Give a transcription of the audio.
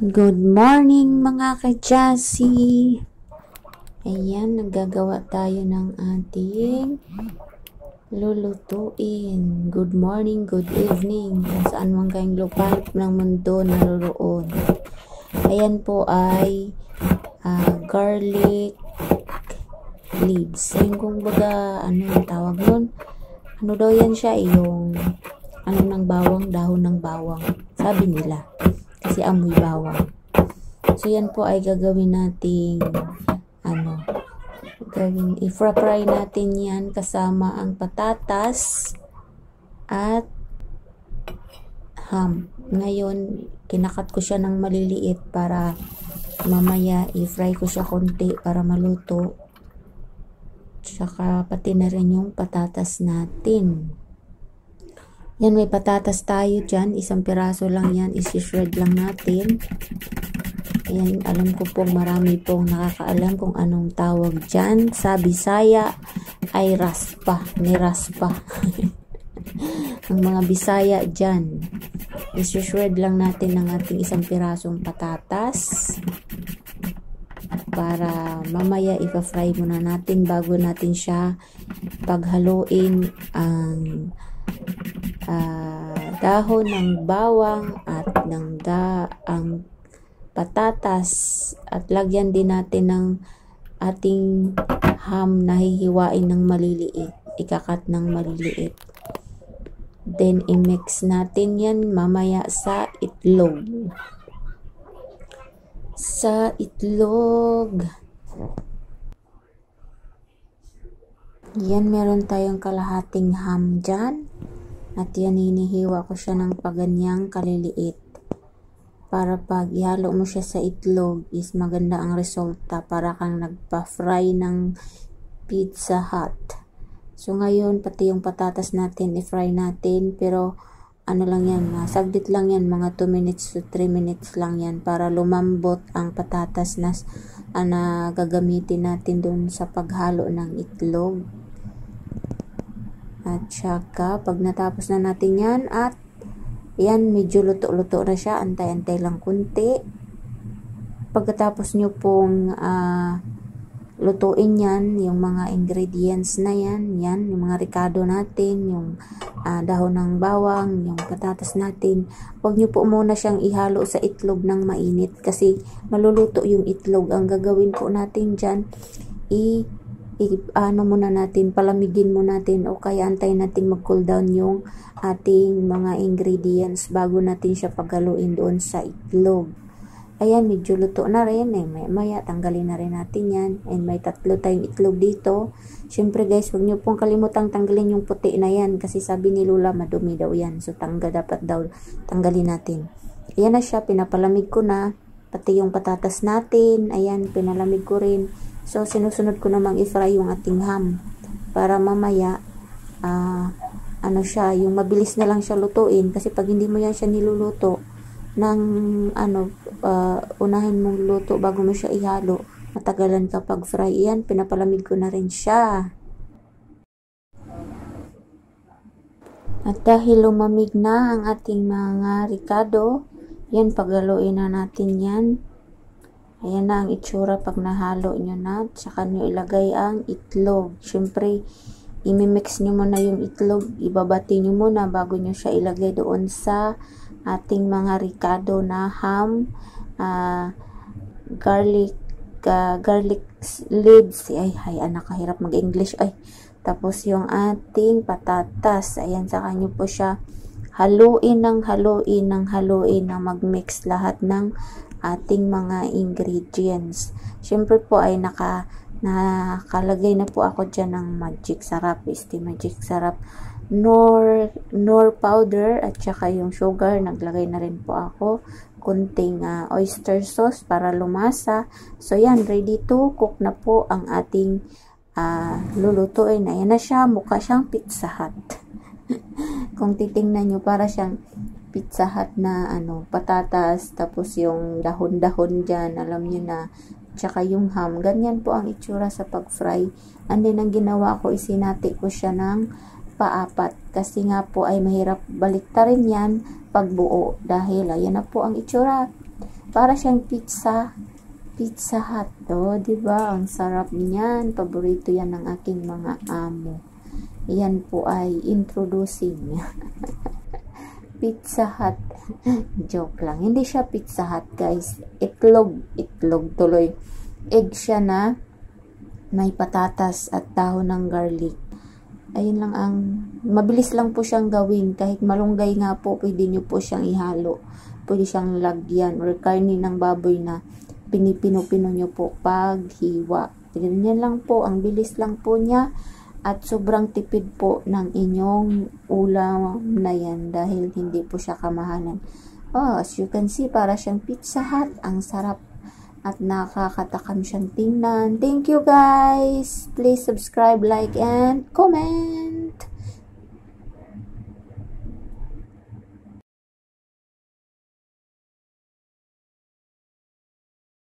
Good morning mga ka-Jassy! Ayan, naggagawa tayo ng ating lulutuin. Good morning, good evening. Saan man kayong lupalit ng mundo naroroon. Ayan po ay garlic leaves. Ayun kung baga, ano yung tawag nun? Ano daw yan siya? Yung ano ng bawang, dahon ng bawang. Sabi nila. Kasi amoy bawang. So, yan po ay gagawin nating i-fry natin yan kasama ang patatas at ham. Ngayon, kinakat ko siya ng maliliit para mamaya i-fry ko siya konti para maluto. Tsaka pati na rin yung patatas natin. Yan, may patatas tayo dyan. Isang piraso lang yan. Isi-shred lang natin. Ayan, alam ko pong marami pong nakakaalam kung anong tawag dyan. Sa Bisaya ay raspa. May raspa. Ang mga Bisaya dyan. Isi-shred lang natin ng ating isang pirasong patatas. Para mamaya ipa-fry muna natin bago natin siya paghaluin ang dahon ng bawang at ang patatas at lagyan din natin ng ating ham na hihiwain ng maliliit, ikakat ng maliliit. Then i-mix natin yan mamaya sa itlog. Yan, meron tayong kalahating ham dyan. At yan, hinihiwa ko siya ng paganyang kaliliit. Para pag ihalo mo siya sa itlog is maganda ang resulta. Para kang nagpa-fry ng Pizza Hut. So ngayon, pati yung patatas natin, i-fry natin. Pero ano lang yan, saglit lang yan. Mga 2 minutes to 3 minutes lang yan. Para lumambot ang patatas na gagamitin natin dun sa paghalo ng itlog. At saka, pag natapos na natin yan, at yan, medyo luto-luto na siya, antay-antay lang kunti. Pagkatapos nyo pong lutuin yan, yung mga ingredients na yan, yung mga ricado natin, yung dahon ng bawang, yung patatas natin, huwag nyo po muna siyang ihalo sa itlog ng mainit kasi maluluto yung itlog. Ang gagawin po natin dyan, muna natin, palamigin mo natin o kaya antayin natin mag-cool down yung ating mga ingredients bago natin siya paghaluin doon sa itlog. Ayan, medyo luto na rin. Maya, tanggalin na rin natin yan. And may 3 tayong itlog dito. Siyempre guys, huwag nyo pong kalimutang tanggalin yung puti na yan kasi sabi ni Lola, madumi daw yan. So, dapat daw tanggalin natin. Ayan na siya, pinapalamig ko na. Pati yung patatas natin, ayan, pinalamig ko rin. So, sinusunod ko namang i-fry yung ating ham. Para mamaya, yung mabilis na lang siya lutuin. Kasi pag hindi mo yan siya niluluto, unahin mong luto bago mo siya ihalo, matagalan kapag fry. Yan, pinapalamig ko na rin siya. At dahil lumamig na ang ating mga ricado, yan, paghaluin na natin yan. Ayan na ang itsura pag nahalo nyo na. Tsaka nyo ilagay ang itlog. Siyempre, imimix nyo muna yung itlog. Ibabati nyo muna bago nyo siya ilagay doon sa ating mga ricado na ham, garlic leaves. Ay, anak, kahirap mag-English. Tapos yung ating patatas. Ayan, saka nyo po siya haluin na mag-mix lahat ng ating mga ingredients. Siyempre po ay nakalagay na po ako dyan ng magic sarap, magic sarap, nor powder at saka yung sugar. Naglagay na rin po ako kunting oyster sauce para lumasa. So yan, ready to cook na po ang ating lulutuin. Ayan na siya, mukha siyang Pizza Hut. Kung titingnan nyo, para siyang Pizza Hut na patatas, tapos yung dahon-dahon dyan, alam nyo na, tsaka yung ham. Ganyan po ang itsura sa pag-fry. And then, ang ginawa ko, isinati ko siya ng paapat. Kasi nga po ay mahirap baliktarin yan pag buo. Dahil, ayan na po ang itsura. Para siyang pizza. Pizza Hut. O, diba? Ang sarap niyan. Paborito yan ng aking mga amo. Yan po ay introducing. Pizza Hut. Joke lang. Hindi siya Pizza Hut, guys. Itlog. Itlog tuloy. Egg siya na may patatas at dahon ng garlic. Ayun lang ang, mabilis lang po siyang gawin. Kahit malunggay nga po, pwede nyo po siyang ihalo. Pwede siyang lagyan or karne ng baboy na pinipino-pino nyo po paghiwa. Ganyan lang po. Ang bilis lang po niya. At sobrang tipid po ng inyong ulam na yan dahil hindi po siya kamahalan. Oh, as you can see, para siyang Pizza Hut. Ang sarap at nakakatakam siyang tingnan. Thank you guys. Please subscribe, like, and comment.